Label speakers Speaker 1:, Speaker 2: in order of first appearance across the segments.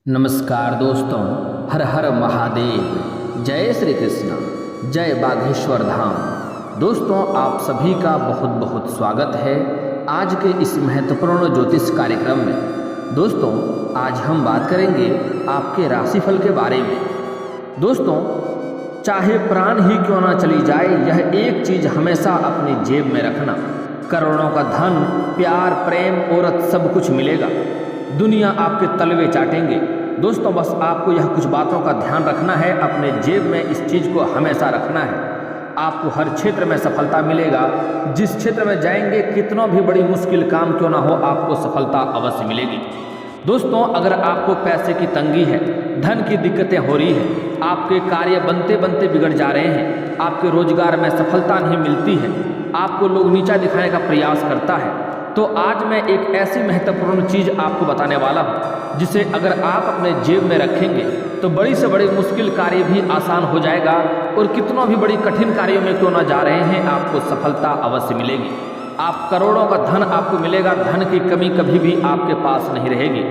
Speaker 1: नमस्कार दोस्तों, हर हर महादेव, जय श्री कृष्ण, जय बागेश्वर धाम। दोस्तों, आप सभी का बहुत बहुत स्वागत है आज के इस महत्वपूर्ण ज्योतिष कार्यक्रम में। दोस्तों, आज हम बात करेंगे आपके राशिफल के बारे में। दोस्तों, चाहे प्राण ही क्यों ना चली जाए, यह एक चीज़ हमेशा अपनी जेब में रखना। करोड़ों का धन, प्यार, प्रेम, औरत सब कुछ मिलेगा, दुनिया आपके तलवे चाटेंगे। दोस्तों, बस आपको यह कुछ बातों का ध्यान रखना है, अपने जेब में इस चीज़ को हमेशा रखना है। आपको हर क्षेत्र में सफलता मिलेगा। जिस क्षेत्र में जाएंगे, कितना भी बड़ी मुश्किल काम क्यों ना हो, आपको सफलता अवश्य मिलेगी। दोस्तों, अगर आपको पैसे की तंगी है, धन की दिक्कतें हो रही है, आपके कार्य बनते बनते बिगड़ जा रहे हैं, आपके रोजगार में सफलता नहीं मिलती है, आपको लोग नीचा दिखाने का प्रयास करता है, तो आज मैं एक ऐसी महत्वपूर्ण चीज़ आपको बताने वाला हूँ, जिसे अगर आप अपने जेब में रखेंगे तो बड़ी से बड़ी मुश्किल कार्य भी आसान हो जाएगा, और कितना भी बड़ी कठिन कार्यों में क्यों ना जा रहे हैं, आपको सफलता अवश्य मिलेगी। आप करोड़ों का धन आपको मिलेगा, धन की कमी कभी भी आपके पास नहीं रहेगी।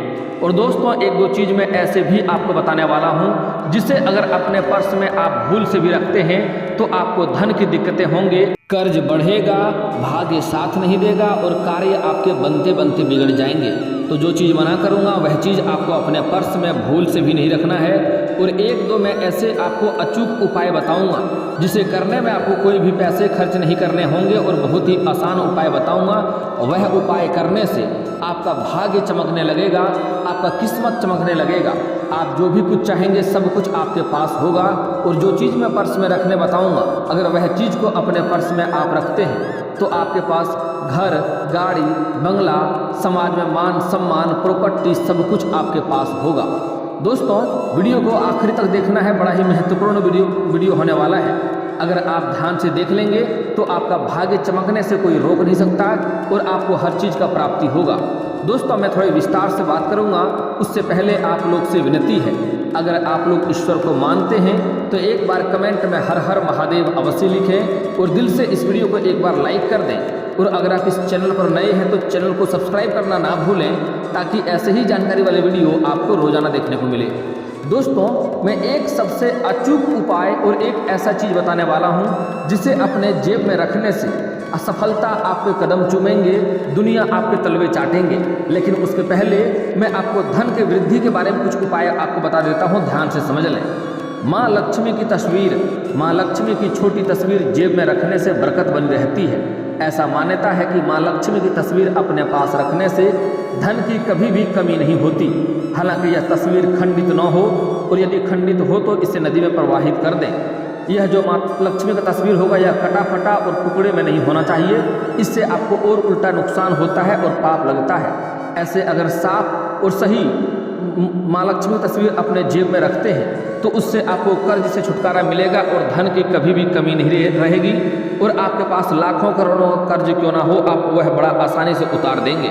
Speaker 1: और दोस्तों, एक दो चीज़ मैं ऐसे भी आपको बताने वाला हूँ, जिसे अगर अपने पर्स में आप भूल से भी रखते हैं तो आपको धन की दिक्कतें होंगे, कर्ज बढ़ेगा, भाग्य साथ नहीं देगा, और कार्य आपके बनते बनते बिगड़ जाएंगे। तो जो चीज़ मना करूँगा वह चीज़ आपको अपने पर्स में भूल से भी नहीं रखना है। और एक दो मैं ऐसे आपको अचूक उपाय बताऊंगा, जिसे करने में आपको कोई भी पैसे खर्च नहीं करने होंगे, और बहुत ही आसान उपाय बताऊंगा। वह उपाय करने से आपका भाग्य चमकने लगेगा, आपका किस्मत चमकने लगेगा, आप जो भी कुछ चाहेंगे सब कुछ आपके पास होगा। और जो चीज़ मैं पर्स में रखने बताऊंगा, अगर वह चीज़ को अपने पर्स में आप रखते हैं तो आपके पास घर, गाड़ी, बंगला, समाज में मान सम्मान, प्रॉपर्टी सब कुछ आपके पास होगा। दोस्तों, वीडियो को आखिरी तक देखना है, बड़ा ही महत्वपूर्ण वीडियो होने वाला है। अगर आप ध्यान से देख लेंगे तो आपका भाग्य चमकने से कोई रोक नहीं सकता, और आपको हर चीज़ का प्राप्ति होगा। दोस्तों, मैं थोड़े विस्तार से बात करूंगा, उससे पहले आप लोग से विनती है, अगर आप लोग ईश्वर को मानते हैं तो एक बार कमेंट में हर हर महादेव अवश्य लिखें, और दिल से इस वीडियो को एक बार लाइक कर दें। और अगर आप इस चैनल पर नए हैं तो चैनल को सब्सक्राइब करना ना भूलें, ताकि ऐसे ही जानकारी वाले वीडियो आपको रोजाना देखने को मिले। दोस्तों, मैं एक सबसे अचूक उपाय और एक ऐसा चीज़ बताने वाला हूं, जिसे अपने जेब में रखने से असफलता आपके कदम चूमेंगे, दुनिया आपके तलवे चाटेंगे। लेकिन उसके पहले मैं आपको धन के वृद्धि के बारे में कुछ उपाय आपको बता देता हूं, ध्यान से समझ लें। माँ लक्ष्मी की तस्वीर, माँ लक्ष्मी की छोटी तस्वीर जेब में रखने से बरकत बनी रहती है। ऐसा मान्यता है कि माँ लक्ष्मी की तस्वीर अपने पास रखने से धन की कभी भी कमी नहीं होती। हालांकि यह तस्वीर खंडित न हो, और यदि खंडित हो तो इसे नदी में प्रवाहित कर दें। यह जो माँ लक्ष्मी का तस्वीर होगा, यह कटा फटा और टुकड़े में नहीं होना चाहिए, इससे आपको और उल्टा नुकसान होता है और पाप लगता है। ऐसे अगर साफ और सही माँ लक्ष्मी की तस्वीर अपने जेब में रखते हैं तो उससे आपको कर्ज से छुटकारा मिलेगा, और धन की कभी भी कमी नहीं रहेगी, और आपके पास लाखों करोड़ों कर्ज क्यों ना हो, आप वह बड़ा आसानी से उतार देंगे।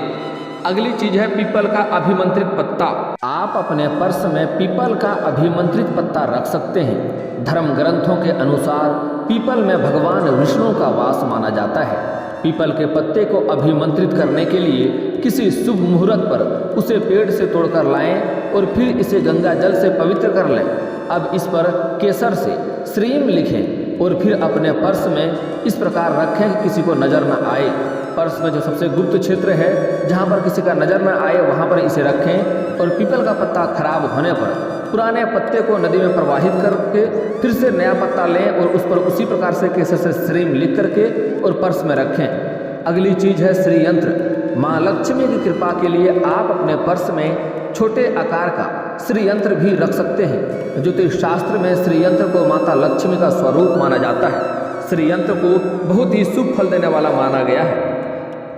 Speaker 1: अगली चीज है पीपल का अभिमंत्रित पत्ता। आप अपने पर्स में पीपल का अभिमंत्रित पत्ता रख सकते हैं। धर्म ग्रंथों के अनुसार पीपल में भगवान विष्णु का वास माना जाता है। पीपल के पत्ते को अभिमंत्रित करने के लिए किसी शुभ मुहूर्त पर उसे पेड़ से तोड़कर लाएं, और फिर इसे गंगा जल से पवित्र कर लें। अब इस पर केसर से श्रीम लिखें, और फिर अपने पर्स में इस प्रकार रखें कि किसी को नज़र न आए। पर्स में जो सबसे गुप्त क्षेत्र है, जहाँ पर किसी का नज़र न आए, वहाँ पर इसे रखें। और पीपल का पत्ता खराब होने पर पुराने पत्ते को नदी में प्रवाहित करके फिर से नया पत्ता लें, और उस पर उसी प्रकार से केसर से श्रीम लिख करके और पर्स में रखें। अगली चीज़ है श्री यंत्र। माँ लक्ष्मी की कृपा के लिए आप अपने पर्स में छोटे आकार का श्री यंत्र भी रख सकते हैं। ज्योतिष शास्त्र में श्री यंत्र को माता लक्ष्मी का स्वरूप माना जाता है। श्री यंत्र को बहुत ही शुभ फल देने वाला माना गया है।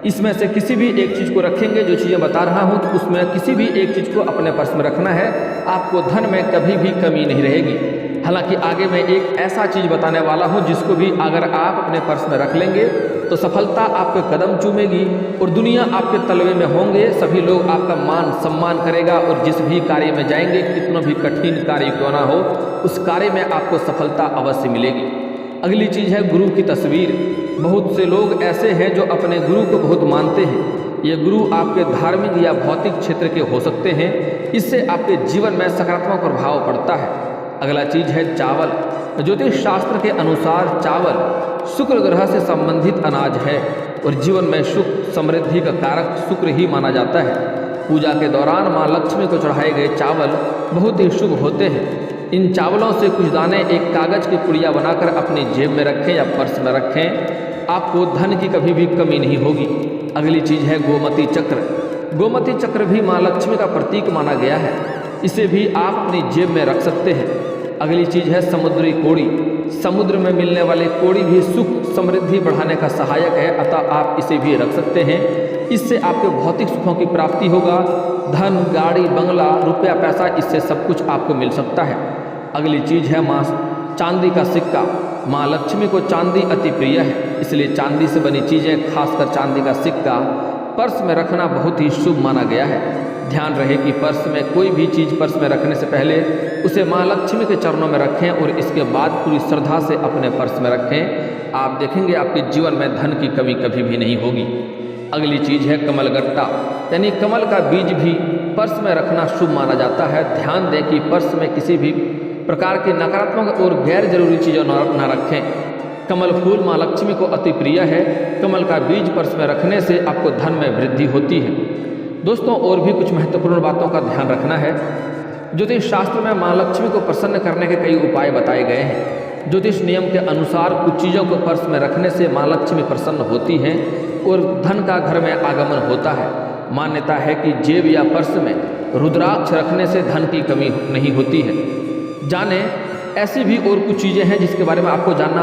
Speaker 1: इसमें से किसी भी एक चीज़ को रखेंगे, जो चीज़ें बता रहा हूँ, तो उसमें किसी भी एक चीज़ को अपने पर्स में रखना है, आपको धन में कभी भी कमी नहीं रहेगी। हालांकि आगे मैं एक ऐसा चीज़ बताने वाला हूँ, जिसको भी अगर आप अपने पर्स में रख लेंगे तो सफलता आपके कदम चूमेगी, और दुनिया आपके तलवे में होंगे। सभी लोग आपका मान सम्मान करेगा, और जिस भी कार्य में जाएंगे, कितना भी कठिन कार्य क्यों ना हो, उस कार्य में आपको सफलता अवश्य मिलेगी। अगली चीज़ है गुरु की तस्वीर। बहुत से लोग ऐसे हैं जो अपने गुरु को बहुत मानते हैं। ये गुरु आपके धार्मिक या भौतिक क्षेत्र के हो सकते हैं, इससे आपके जीवन में सकारात्मक प्रभाव पड़ता है। अगला चीज है चावल। ज्योतिष शास्त्र के अनुसार चावल शुक्र ग्रह से संबंधित अनाज है और जीवन में सुख समृद्धि का कारक शुक्र ही माना जाता है। पूजा के दौरान माँ लक्ष्मी को चढ़ाए गए चावल बहुत ही शुभ होते हैं। इन चावलों से कुछ दाने एक कागज की पुड़िया बनाकर अपनी जेब में रखें या पर्स में रखें, आपको धन की कभी भी कमी नहीं होगी। अगली चीज है गोमती चक्र। गोमती चक्र भी माँ लक्ष्मी का प्रतीक माना गया है, इसे भी आप अपनी जेब में रख सकते हैं। अगली चीज है समुद्री कोड़ी। समुद्र में मिलने वाले कोड़ी भी सुख समृद्धि बढ़ाने का सहायक है, अतः आप इसे भी रख सकते हैं। इससे आपके भौतिक सुखों की प्राप्ति होगा। धन, गाड़ी, बंगला, रुपया, पैसा, इससे सब कुछ आपको मिल सकता है। अगली चीज है माँ चांदी का सिक्का। माँ लक्ष्मी को चांदी अति प्रिय है, इसलिए चांदी से बनी चीज़ें, खासकर चांदी का सिक्का पर्स में रखना बहुत ही शुभ माना गया है। ध्यान रहे कि पर्स में कोई भी चीज़ पर्स में रखने से पहले उसे माँ लक्ष्मी के चरणों में रखें और इसके बाद पूरी श्रद्धा से अपने पर्स में रखें। आप देखेंगे आपके जीवन में धन की कमी कभी भी नहीं होगी। अगली चीज़ है कमल गट्टा, यानी कमल का बीज भी पर्स में रखना शुभ माना जाता है। ध्यान दें कि पर्स में किसी भी प्रकार की नकारात्मक और गैर जरूरी चीज़ों न रखें। कमल फूल माँ लक्ष्मी को अति प्रिय है। कमल का बीज पर्स में रखने से आपको धन में वृद्धि होती है। दोस्तों, और भी कुछ महत्वपूर्ण बातों का ध्यान रखना है। ज्योतिष शास्त्र में माँ लक्ष्मी को प्रसन्न करने के कई उपाय बताए गए हैं। ज्योतिष नियम के अनुसार कुछ चीज़ों को पर्स में रखने से माँ लक्ष्मी प्रसन्न होती हैं और धन का घर में आगमन होता है। मान्यता है कि जेब या पर्स में रुद्राक्ष रखने से धन की कमी नहीं होती है। जाने ऐसी भी और कुछ चीज़ें हैं जिसके बारे में आपको जानना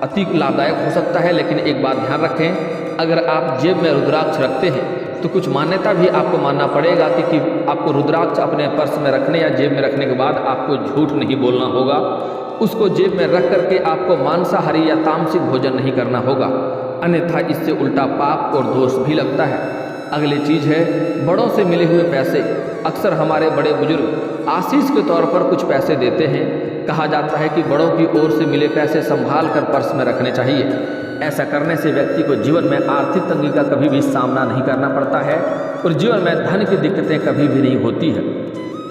Speaker 1: अति लाभदायक हो सकता है, लेकिन एक बात ध्यान रखें, अगर आप जेब में रुद्राक्ष रखते हैं तो कुछ मान्यता भी आपको मानना पड़ेगा कि आपको रुद्राक्ष अपने पर्स में रखने या जेब में रखने के बाद आपको झूठ नहीं बोलना होगा। उसको जेब में रख करके आपको मांसाहारी या तामसिक भोजन नहीं करना होगा, अन्यथा इससे उल्टा पाप और दोष भी लगता है। अगली चीज़ है बड़ों से मिले हुए पैसे। अक्सर हमारे बड़े बुजुर्ग आशीष के तौर पर कुछ पैसे देते हैं। कहा जाता है कि बड़ों की ओर से मिले पैसे संभाल कर पर्स में रखने चाहिए। ऐसा करने से व्यक्ति को जीवन में आर्थिक तंगी का कभी भी सामना नहीं करना पड़ता है और जीवन में धन की दिक्कतें कभी भी नहीं होती है।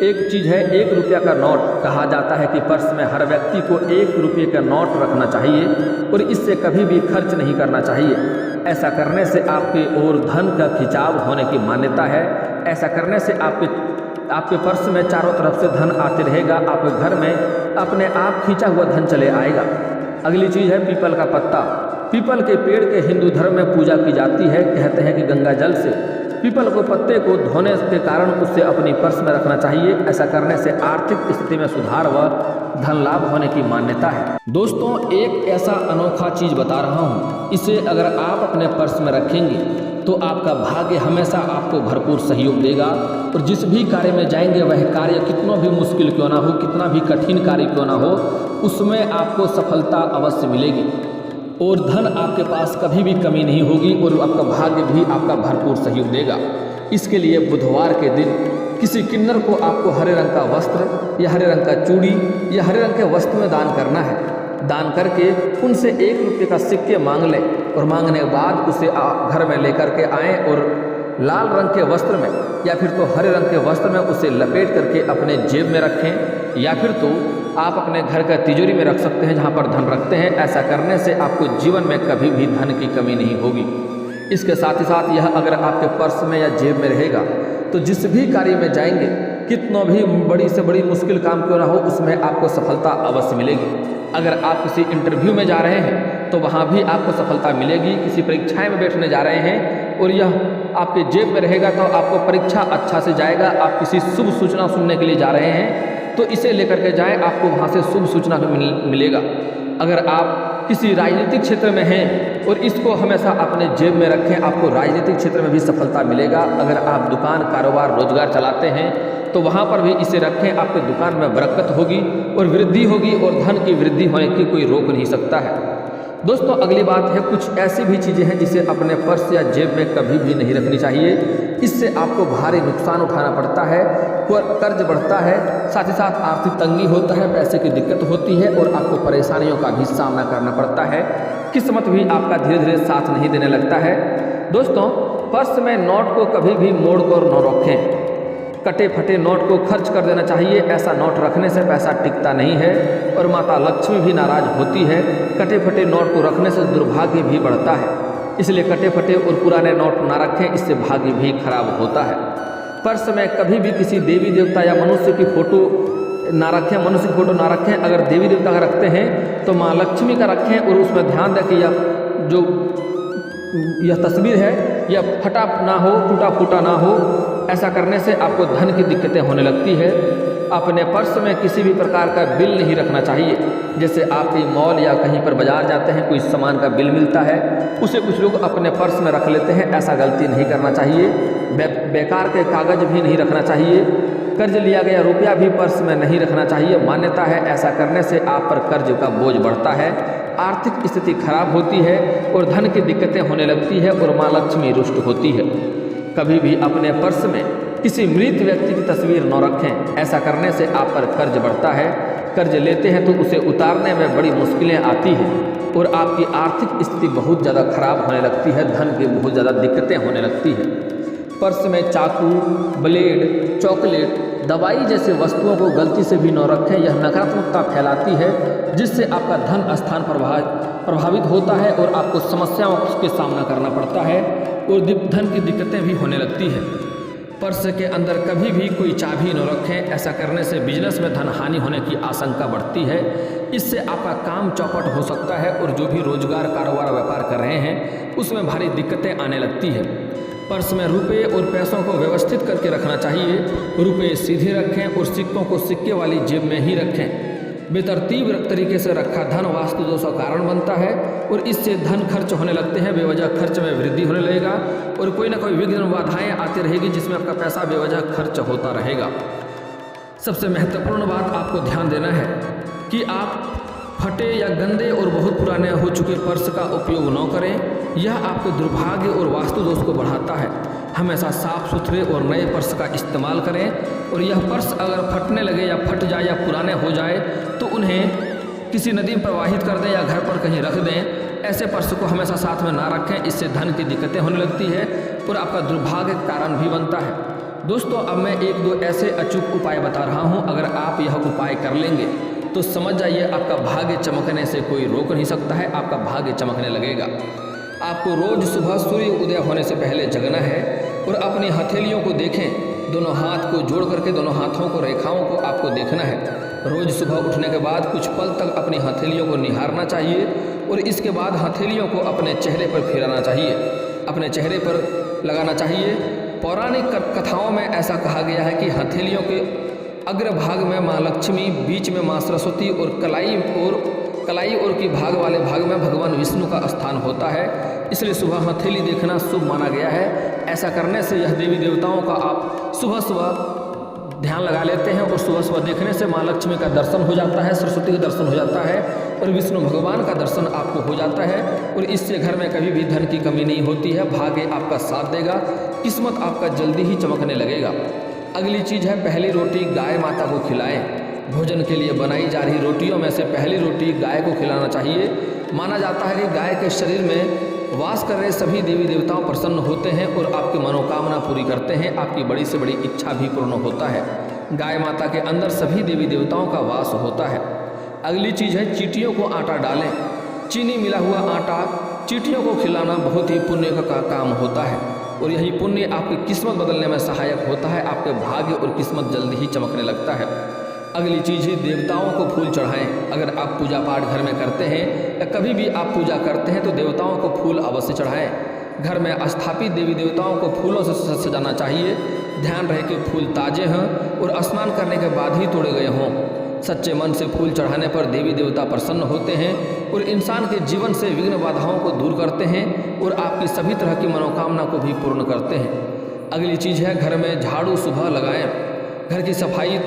Speaker 1: एक चीज़ है 1 रुपया का नोट। कहा जाता है कि पर्स में हर व्यक्ति को 1 रुपये का नोट रखना चाहिए और इससे कभी भी खर्च नहीं करना चाहिए। ऐसा करने से आपके ओर धन का खिंचाव होने की मान्यता है। ऐसा करने से आपके पर्स में चारों तरफ से धन आते रहेगा, आपके घर में अपने आप खींचा हुआ धन चले आएगा। अगली चीज़ है पीपल का पत्ता। पीपल के पेड़ के हिंदू धर्म में पूजा की जाती है। कहते हैं कि गंगा जल से पीपल को पत्ते को धोने के कारण उससे अपनी पर्स में रखना चाहिए। ऐसा करने से आर्थिक स्थिति में सुधार व धन लाभ होने की मान्यता है। दोस्तों, एक ऐसा अनोखा चीज़ बता रहा हूँ, इसे अगर आप अपने पर्स में रखेंगे तो आपका भाग्य हमेशा आपको भरपूर सहयोग देगा और जिस भी कार्य में जाएंगे वह कार्य कितना भी मुश्किल क्यों ना हो, कितना भी कठिन कार्य क्यों ना हो, उसमें आपको सफलता अवश्य मिलेगी और धन आपके पास कभी भी कमी नहीं होगी और आपका भाग्य भी आपका भरपूर सहयोग देगा। इसके लिए बुधवार के दिन किसी किन्नर को आपको हरे रंग का वस्त्र या हरे रंग का चूड़ी या हरे रंग के वस्त्र में दान करना है। दान करके उनसे 1 रुपये का सिक्के मांग लें और मांगने के बाद उसे घर में लेकर के आएँ और लाल रंग के वस्त्र में या फिर तो हरे रंग के वस्त्र में उसे लपेट करके अपने जेब में रखें या फिर तो आप अपने घर का तिजोरी में रख सकते हैं जहाँ पर धन रखते हैं। ऐसा करने से आपको जीवन में कभी भी धन की कमी नहीं होगी। इसके साथ ही साथ यह अगर आपके पर्स में या जेब में रहेगा तो जिस भी कार्य में जाएंगे, कितना भी बड़ी से बड़ी मुश्किल काम क्यों ना हो, उसमें आपको सफलता अवश्य मिलेगी। अगर आप किसी इंटरव्यू में जा रहे हैं तो वहाँ भी आपको सफलता मिलेगी। किसी परीक्षाएं में बैठने जा रहे हैं और यह आपके जेब में रहेगा तो आपको परीक्षा अच्छा से जाएगा। आप किसी शुभ सूचना सुनने के लिए जा रहे हैं तो इसे लेकर के जाएं, आपको वहाँ से शुभ सूचना मिलेगा। अगर आप किसी राजनीतिक क्षेत्र में हैं और इसको हमेशा अपने जेब में रखें, आपको राजनीतिक क्षेत्र में भी सफलता मिलेगा। अगर आप दुकान, कारोबार, रोजगार चलाते हैं तो वहाँ पर भी इसे रखें, आपके दुकान में बरकत होगी और वृद्धि होगी और धन की वृद्धि होने की कोई रोक नहीं सकता है। दोस्तों, अगली बात है कुछ ऐसी भी चीज़ें हैं जिसे अपने पर्स या जेब में कभी भी नहीं रखनी चाहिए। इससे आपको भारी नुकसान उठाना पड़ता है, कर्ज बढ़ता है, साथ ही साथ आर्थिक तंगी होता है, पैसे की दिक्कत होती है और आपको परेशानियों का भी सामना करना पड़ता है। किस्मत भी आपका धीरे धीरे साथ नहीं देने लगता है। दोस्तों, पर्स में नोट को कभी भी मोड़ कर न रखें। कटे फटे नोट को खर्च कर देना चाहिए। ऐसा नोट रखने से पैसा टिकता नहीं है और माता लक्ष्मी भी नाराज होती है। कटे फटे नोट को रखने से दुर्भाग्य भी बढ़ता है, इसलिए कटे फटे और पुराने नोट ना रखें, इससे भाग्य भी खराब होता है। पर्स में कभी भी किसी देवी देवता या मनुष्य की फोटो ना रखें, मनुष्य की फोटो ना रखें। अगर देवी देवता का रखते हैं तो माँ लक्ष्मी का रखें और उसमें ध्यान दें कि यह तस्वीर है यह फटा ना हो, टूटा फूटा ना हो। ऐसा करने से आपको धन की दिक्कतें होने लगती है। अपने पर्स में किसी भी प्रकार का बिल नहीं रखना चाहिए। जैसे आप कहीं मॉल या कहीं पर बाजार जाते हैं, कोई सामान का बिल मिलता है, उसे कुछ लोग अपने पर्स में रख लेते हैं। ऐसा गलती नहीं करना चाहिए। बेकार के कागज भी नहीं रखना चाहिए। कर्ज लिया गया रुपया भी पर्स में नहीं रखना चाहिए। मान्यता है ऐसा करने से आप पर कर्ज का बोझ बढ़ता है, आर्थिक स्थिति खराब होती है और धन की दिक्कतें होने लगती है और माँ लक्ष्मी रुष्ट होती है। कभी भी अपने पर्स में किसी मृत व्यक्ति की तस्वीर न रखें। ऐसा करने से आप पर कर्ज बढ़ता है। कर्ज लेते हैं तो उसे उतारने में बड़ी मुश्किलें आती हैं और आपकी आर्थिक स्थिति बहुत ज़्यादा खराब होने लगती है, धन की बहुत ज़्यादा दिक्कतें होने लगती हैं। पर्स में चाकू, ब्लेड, चॉकलेट, दवाई जैसे वस्तुओं को गलती से भी न रखें। यह नकारात्मकता फैलाती है, जिससे आपका धन स्थान प्रभावित होता है और आपको समस्याओं के सामना करना पड़ता है और धन की दिक्कतें भी होने लगती है। पर्स के अंदर कभी भी कोई चाबी न रखें। ऐसा करने से बिजनेस में धन हानि होने की आशंका बढ़ती है। इससे आपका काम चौपट हो सकता है और जो भी रोजगार, कारोबार, व्यापार कर रहे हैं उसमें भारी दिक्कतें आने लगती है। पर्स में रुपए और पैसों को व्यवस्थित करके रखना चाहिए। रुपए सीधे रखें और सिक्कों को सिक्के वाली जेब में ही रखें। बेतरतीब तरीके से रखा धन वास्तु दोष का कारण बनता है और इससे धन खर्च होने लगते हैं। बेवजह खर्च में वृद्धि होने लगेगा और कोई ना कोई विघ्न बाधाएं आती रहेगी, जिसमें आपका पैसा बेवजह खर्च होता रहेगा। सबसे महत्वपूर्ण बात आपको ध्यान देना है कि आप फटे या गंदे और बहुत पुराने हो चुके पर्स का उपयोग न करें। यह आपके दुर्भाग्य और वास्तु दोष को बढ़ाता है। हमेशा साफ सुथरे और नए पर्स का इस्तेमाल करें और यह पर्स अगर फटने लगे या फट जाए या पुराने हो जाए तो उन्हें किसी नदी में प्रवाहित कर दें या घर पर कहीं रख दें। ऐसे पर्स को हमेशा साथ में ना रखें, इससे धन की दिक्कतें होने लगती है और आपका दुर्भाग्य कारण भी बनता है। दोस्तों, अब मैं एक दो ऐसे अचूक उपाय बता रहा हूँ। अगर आप यह उपाय कर लेंगे तो समझ जाइए आपका भाग्य चमकने से कोई रोक नहीं सकता है। आपका भाग्य चमकने लगेगा। आपको रोज सुबह सूर्य उदय होने से पहले जगना है और अपनी हथेलियों को देखें। दोनों हाथ को जोड़ करके दोनों हाथों को, रेखाओं को आपको देखना है। रोज सुबह उठने के बाद कुछ पल तक अपनी हथेलियों को निहारना चाहिए और इसके बाद हथेलियों को अपने चेहरे पर फिराना चाहिए, अपने चेहरे पर लगाना चाहिए। पौराणिक कथाओं में ऐसा कहा गया है कि हथेलियों के अग्रभाग में माँ लक्ष्मी, बीच में माँ सरस्वती और कलाई और की भाग वाले भाग में भगवान विष्णु का स्थान होता है। इसलिए सुबह हथेली देखना शुभ माना गया है। ऐसा करने से यह देवी देवताओं का आप सुबह सुबह ध्यान लगा लेते हैं और सुबह सुबह देखने से माँ लक्ष्मी का दर्शन हो जाता है, सरस्वती का दर्शन हो जाता है और विष्णु भगवान का दर्शन आपको हो जाता है और इससे घर में कभी भी धन की कमी नहीं होती है। भाग्य आपका साथ देगा, किस्मत आपका जल्दी ही चमकने लगेगा। अगली चीज़ है, पहली रोटी गाय माता को खिलाएं। भोजन के लिए बनाई जा रही रोटियों में से पहली रोटी गाय को खिलाना चाहिए। माना जाता है कि गाय के शरीर में वास कर रहे सभी देवी देवताओं प्रसन्न होते हैं और आपकी मनोकामना पूरी करते हैं। आपकी बड़ी से बड़ी इच्छा भी पूर्ण होता है। गाय माता के अंदर सभी देवी देवताओं का वास होता है। अगली चीज़ है, चींटियों को आटा डालें। चीनी मिला हुआ आटा चींटियों को खिलाना बहुत ही पुण्य का काम होता है और यही पुण्य आपकी किस्मत बदलने में सहायक होता है। आपके भाग्य और किस्मत जल्दी ही चमकने लगता है। अगली चीज़ है, देवताओं को फूल चढ़ाएं। अगर आप पूजा पाठ घर में करते हैं या कभी भी आप पूजा करते हैं तो देवताओं को फूल अवश्य चढ़ाएं। घर में स्थापित देवी देवताओं को फूलों से सजाना चाहिए। ध्यान रहे कि फूल ताजे हों और स्नान करने के बाद ही तोड़े गए हों। सच्चे मन से फूल चढ़ाने पर देवी देवता प्रसन्न होते हैं और इंसान के जीवन से विघ्न बाधाओं को दूर करते हैं और आपकी सभी तरह की मनोकामना को भी पूर्ण करते हैं। अगली चीज़ है, घर में झाड़ू सुबह लगाएं। घर की सफाई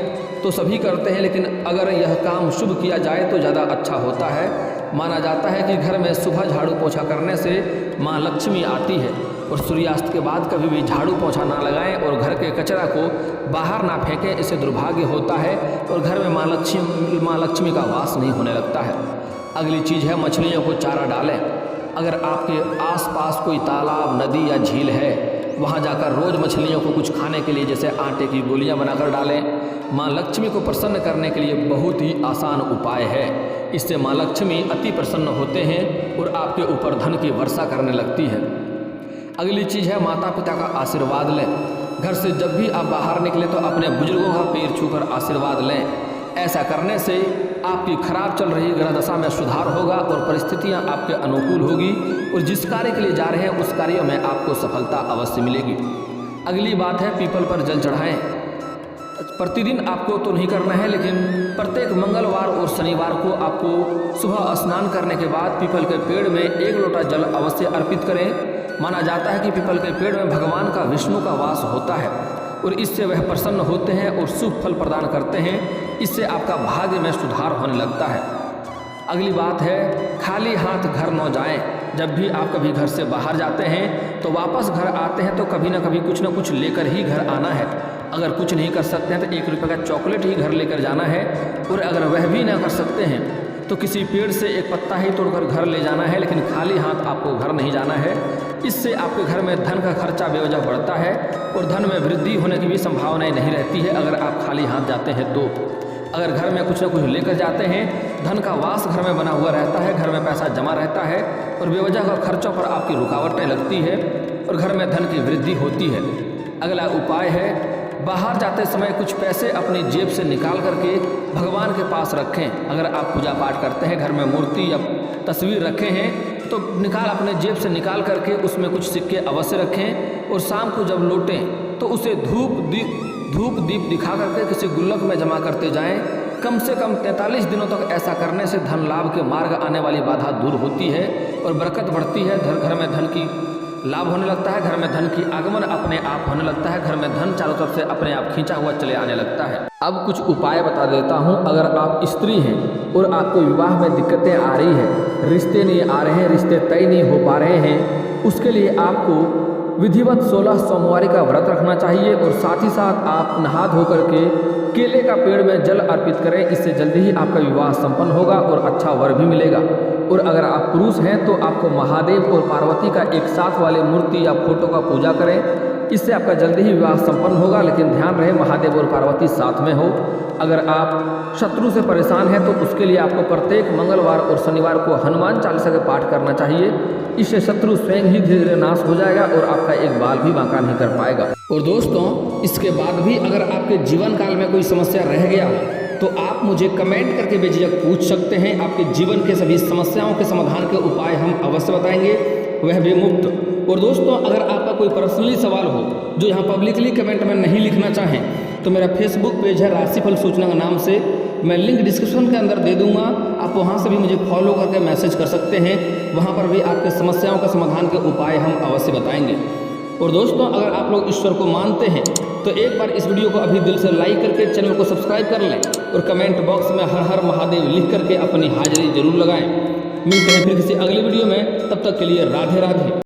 Speaker 1: तो सभी करते हैं, लेकिन अगर यह काम शुभ किया जाए तो ज़्यादा अच्छा होता है। माना जाता है कि घर में सुबह झाड़ू पोछा करने से माँ लक्ष्मी आती है और सूर्यास्त के बाद कभी भी झाड़ू पोछा ना लगाएं और घर के कचरा को बाहर ना फेंकें। इससे दुर्भाग्य होता है और घर में माँ लक्ष्मी का वास नहीं होने लगता है। अगली चीज़ है, मछलियों को चारा डालें। अगर आपके आसपास कोई तालाब, नदी या झील है, वहाँ जाकर रोज़ मछलियों को कुछ खाने के लिए जैसे आटे की गोलियाँ बनाकर डालें। माँ लक्ष्मी को प्रसन्न करने के लिए बहुत ही आसान उपाय है। इससे माँ लक्ष्मी अति प्रसन्न होते हैं और आपके ऊपर धन की वर्षा करने लगती है। अगली चीज़ है माता पिता का आशीर्वाद लें। घर से जब भी आप बाहर निकले तो अपने बुजुर्गों का पैर छूकर आशीर्वाद लें। ऐसा करने से आपकी खराब चल रही ग्रह दशा में सुधार होगा और परिस्थितियां आपके अनुकूल होगी और जिस कार्य के लिए जा रहे हैं उस कार्य में आपको सफलता अवश्य मिलेगी। अगली बात है पीपल पर जल चढ़ाएं। प्रतिदिन आपको तो नहीं करना है, लेकिन प्रत्येक मंगलवार और शनिवार को आपको सुबह स्नान करने के बाद पीपल के पेड़ में 1 लोटा जल अवश्य अर्पित करें। माना जाता है कि पीपल के पेड़ में भगवान का विष्णु का वास होता है और इससे वह प्रसन्न होते हैं और शुभ फल प्रदान करते हैं। इससे आपका भाग्य में सुधार होने लगता है। अगली बात है खाली हाथ घर न जाएं। जब भी आप कभी घर से बाहर जाते हैं तो वापस घर आते हैं तो कभी ना कभी कुछ ना कुछ लेकर ही घर आना है। अगर कुछ नहीं कर सकते हैं तो 1 रुपये का चॉकलेट ही घर लेकर जाना है, और अगर वह भी ना कर सकते हैं तो किसी पेड़ से एक पत्ता ही तोड़कर घर ले जाना है, लेकिन खाली हाथ आपको घर नहीं जाना है। इससे आपके घर में धन का खर्चा बेवजह बढ़ता है और धन में वृद्धि होने की भी संभावनाएं नहीं रहती है अगर आप खाली हाथ जाते हैं तो। अगर घर में कुछ ना कुछ लेकर जाते हैं, धन का वास घर में बना हुआ रहता है, घर में पैसा जमा रहता है और बेवजह का खर्चों पर आपकी रुकावटें लगती है और घर में धन की वृद्धि होती है। अगला उपाय है बाहर जाते समय कुछ पैसे अपनी जेब से निकाल करके भगवान के पास रखें। अगर आप पूजा पाठ करते हैं, घर में मूर्ति या तस्वीर रखे हैं तो अपने जेब से निकाल करके उसमें कुछ सिक्के अवश्य रखें और शाम को जब लौटें तो उसे धूप दीप दिखा करके किसी गुल्लक में जमा करते जाएं। कम से कम 43 दिनों तक ऐसा करने से धन लाभ के मार्ग आने वाली बाधा दूर होती है और बरकत बढ़ती है। घर में धन की लाभ होने लगता है, घर में धन की आगमन अपने आप होने लगता है, घर में धन चारों तरफ से अपने आप खींचा हुआ चले आने लगता है। अब कुछ उपाय बता देता हूँ। अगर आप स्त्री हैं और आपको विवाह में दिक्कतें आ रही है, रिश्ते नहीं आ रहे हैं, रिश्ते तय नहीं हो पा रहे हैं, उसके लिए आपको विधिवत 16 सोमवारी का व्रत रखना चाहिए और साथ ही साथ आप नहा धो करके केले का पेड़ में जल अर्पित करें। इससे जल्दी ही आपका विवाह संपन्न होगा और अच्छा वर भी मिलेगा। और अगर आप पुरुष हैं तो आपको महादेव और पार्वती का एक साथ वाले मूर्ति या फोटो का पूजा करें। इससे आपका जल्दी ही विवाह संपन्न होगा, लेकिन ध्यान रहे महादेव और पार्वती साथ में हो। अगर आप शत्रु से परेशान हैं तो उसके लिए आपको प्रत्येक मंगलवार और शनिवार को हनुमान चालीसा का पाठ करना चाहिए। इससे शत्रु स्वयं ही धीरे धीरे नाश हो जाएगा और आपका एक बाल भी बांका नहीं कर पाएगा। और दोस्तों, इसके बाद भी अगर आपके जीवन काल में कोई समस्या रह गया हो तो आप मुझे कमेंट करके बेझिझक पूछ सकते हैं। आपके जीवन के सभी समस्याओं के समाधान के उपाय हम अवश्य बताएंगे, वह भी मुफ्त। और दोस्तों, अगर आपका कोई पर्सनली सवाल हो जो यहाँ पब्लिकली कमेंट में नहीं लिखना चाहें तो मेरा फेसबुक पेज है राशिफल सूचना के नाम से, मैं लिंक डिस्क्रिप्शन के अंदर दे दूंगा। आप वहां से भी मुझे फॉलो करके मैसेज कर सकते हैं। वहां पर भी आपके समस्याओं का समाधान के उपाय हम अवश्य बताएंगे। और दोस्तों, अगर आप लोग ईश्वर को मानते हैं तो एक बार इस वीडियो को अभी दिल से लाइक करके चैनल को सब्सक्राइब कर लें और कमेंट बॉक्स में हर हर महादेव लिख करके अपनी हाजिरी जरूर लगाएं। मिलते हैं फिर किसी अगली वीडियो में, तब तक के लिए राधे राधे।